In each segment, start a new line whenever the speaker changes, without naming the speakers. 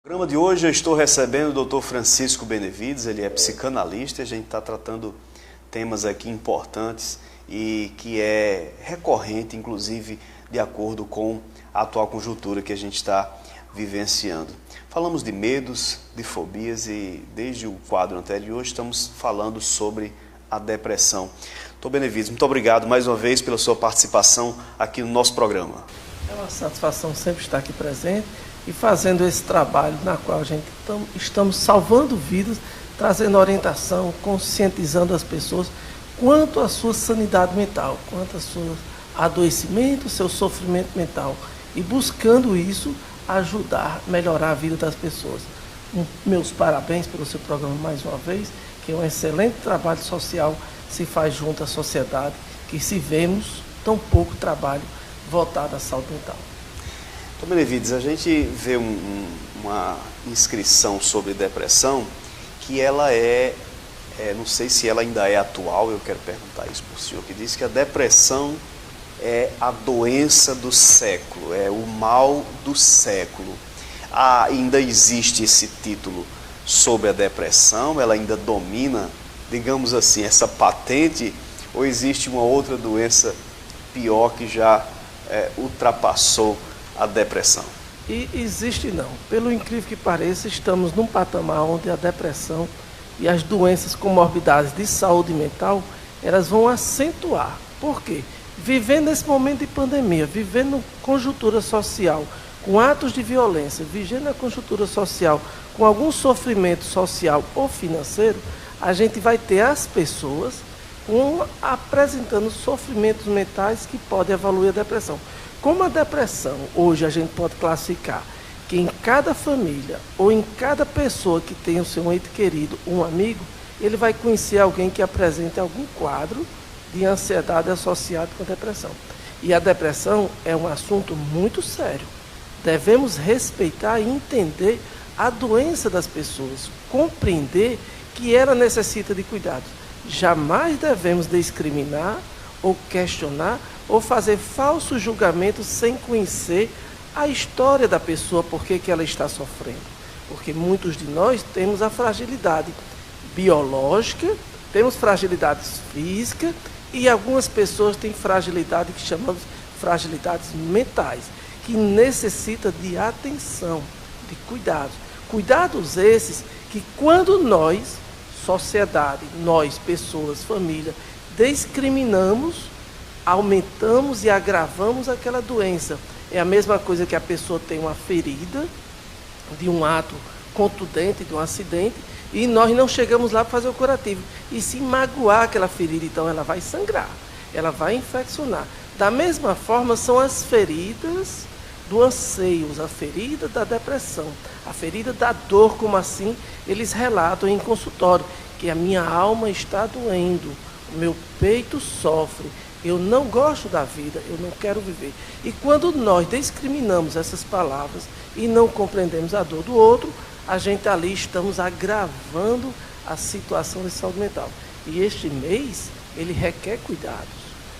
No programa de hoje eu estou recebendo o Dr. Francisco Benevides, ele é psicanalista, a gente está tratando temas aqui importantes e que é recorrente, inclusive, de acordo com a atual conjuntura que a gente está vivenciando. Falamos de medos, de fobias e desde o quadro anterior estamos falando sobre a depressão. Dr. Benevides, muito obrigado mais uma vez pela sua participação aqui no nosso programa.
É uma satisfação sempre estar aqui presente e fazendo esse trabalho na qual a gente estamos salvando vidas, trazendo orientação, conscientizando as pessoas quanto à sua sanidade mental, quanto ao seu adoecimento, seu sofrimento mental e buscando isso ajudar, melhorar a vida das pessoas. Meus parabéns pelo seu programa mais uma vez, que é um excelente trabalho social, se faz junto à sociedade, que se vemos tão pouco trabalho voltado à saúde mental.
Dr. Benevides, a gente vê uma inscrição sobre depressão que ela não sei se ela ainda é atual, eu quero perguntar isso para o senhor, que diz que a depressão é a doença do século, é o mal do século. Ainda existe esse título sobre a depressão, ela ainda domina, digamos assim, essa patente, ou existe uma outra doença pior que já ultrapassou a depressão?
E existe não. Pelo incrível que pareça, estamos num patamar onde a depressão e as doenças comorbidades de saúde mental, elas vão acentuar. Por quê? Vivendo nesse momento de pandemia, vivendo conjuntura social, com atos de violência, vivendo a conjuntura social, com algum sofrimento social ou financeiro, a gente vai ter as pessoas apresentando sofrimentos mentais que podem evoluir a depressão. Como a depressão, hoje a gente pode classificar que em cada família ou em cada pessoa que tem o seu ente querido, um amigo, ele vai conhecer alguém que apresente algum quadro de ansiedade associado com a depressão. E a depressão é um assunto muito sério. Devemos respeitar e entender a doença das pessoas, compreender que ela necessita de cuidados. Jamais devemos discriminar ou questionar ou fazer falsos julgamentos sem conhecer a história da pessoa, por que ela está sofrendo. Porque muitos de nós temos a fragilidade biológica, temos fragilidades físicas e algumas pessoas têm fragilidade que chamamos fragilidades mentais, que necessita de atenção, de cuidados. Cuidados esses que quando nós, sociedade, nós, pessoas, família, discriminamos, aumentamos e agravamos aquela doença. É a mesma coisa que a pessoa tem uma ferida de um ato contundente, de um acidente, e nós não chegamos lá para fazer o curativo. E se magoar aquela ferida, então ela vai sangrar, ela vai infeccionar. Da mesma forma são as feridas do anseio, a ferida da depressão, a ferida da dor, como assim eles relatam em consultório, que a minha alma está doendo, o meu peito sofre, eu não gosto da vida, eu não quero viver. E quando nós discriminamos essas palavras e não compreendemos a dor do outro, a gente ali estamos agravando a situação de saúde mental. E este mês, ele requer cuidados.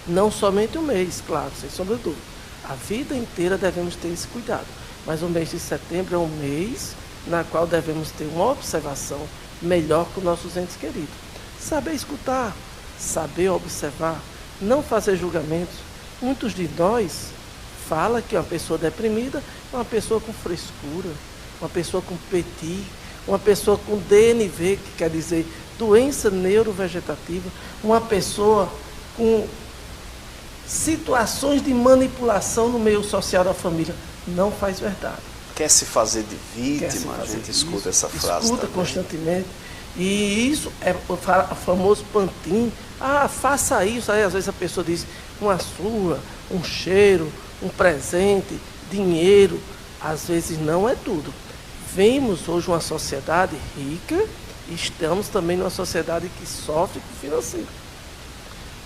Não somente um mês, claro, sem sombra de dúvida. A vida inteira devemos ter esse cuidado. Mas o mês de setembro é um mês na qual devemos ter uma observação melhor com nossos entes queridos. Saber escutar, saber observar, não fazer julgamentos. Muitos de nós falam que uma pessoa deprimida é uma pessoa com frescura, uma pessoa com PT, uma pessoa com DNV, que quer dizer doença neurovegetativa, uma pessoa com situações de manipulação no meio social da família. Não faz verdade.
Quer se fazer de vítima, a gente escuta essa frase.
Escuta
também
constantemente. E isso é o famoso pantim. Faça isso. Aí às vezes a pessoa diz uma surra, um cheiro, um presente, dinheiro. Às vezes não é tudo. Vemos hoje uma sociedade rica e estamos também numa sociedade que sofre com o financeiro.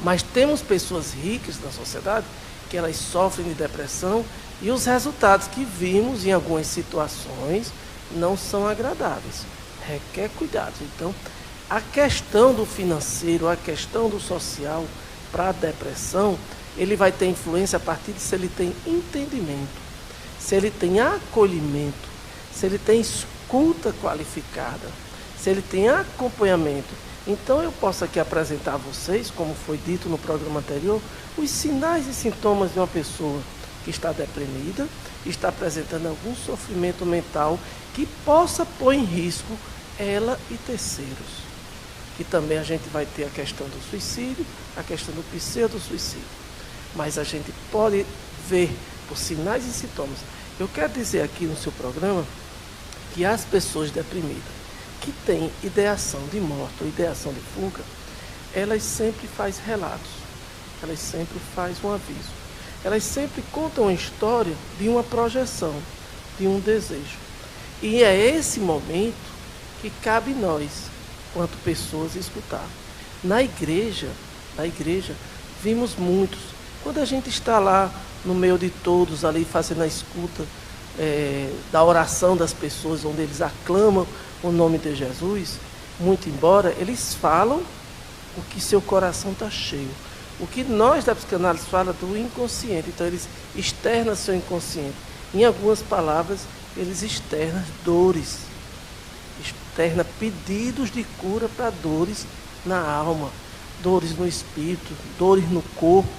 Mas temos pessoas ricas na sociedade que elas sofrem de depressão e os resultados que vimos em algumas situações não são agradáveis. Requer cuidados. Então, a questão do financeiro, a questão do social para a depressão, ele vai ter influência a partir de se ele tem entendimento, se ele tem acolhimento, se ele tem escuta qualificada, se ele tem acompanhamento. Então eu posso aqui apresentar a vocês, como foi dito no programa anterior, os sinais e sintomas de uma pessoa que está deprimida, está apresentando algum sofrimento mental que possa pôr em risco ela e terceiros. Que também a gente vai ter a questão do suicídio, a questão do pseudo-suicídio. Mas a gente pode ver por sinais e sintomas. Eu quero dizer aqui no seu programa que as pessoas deprimidas que têm ideação de morte ou ideação de fuga, elas sempre fazem relatos, elas sempre fazem um aviso. Elas sempre contam a história de uma projeção, de um desejo. E é esse momento que cabe nós, quanto pessoas, escutar. Na igreja, vimos muitos. Quando a gente está lá no meio de todos, ali fazendo a escuta da oração das pessoas, onde eles aclamam o nome de Jesus, muito embora eles falam o que seu coração está cheio. O que nós da psicanálise fala do inconsciente, então eles externam seu inconsciente. Em algumas palavras, eles externam dores, externam pedidos de cura para dores na alma, dores no espírito, dores no corpo.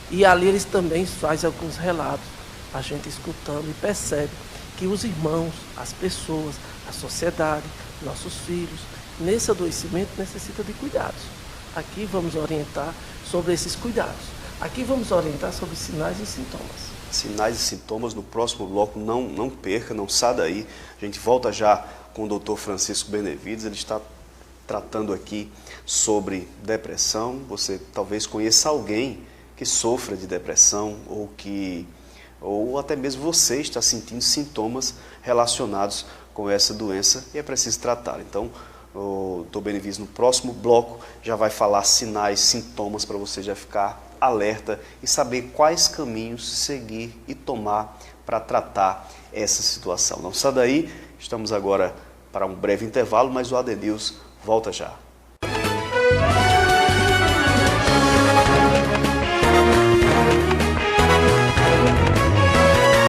E ali eles também fazem alguns relatos, a gente escutando e percebe que os irmãos, as pessoas, a sociedade, nossos filhos, nesse adoecimento necessita de cuidados. Aqui vamos orientar sobre esses cuidados. Aqui vamos orientar sobre sinais e sintomas.
Sinais e sintomas no próximo bloco, não perca, não saia daí. A gente volta já com o Dr. Francisco Benevides, ele está tratando aqui sobre depressão. Você talvez conheça alguém que sofra de depressão ou até mesmo você está sentindo sintomas relacionados com essa doença e é preciso tratar. Então, o Dr. Benevides, no próximo bloco, já vai falar sinais, sintomas, para você já ficar alerta e saber quais caminhos seguir e tomar para tratar essa situação. Não saia daí, estamos agora para um breve intervalo, mas o AD News volta já.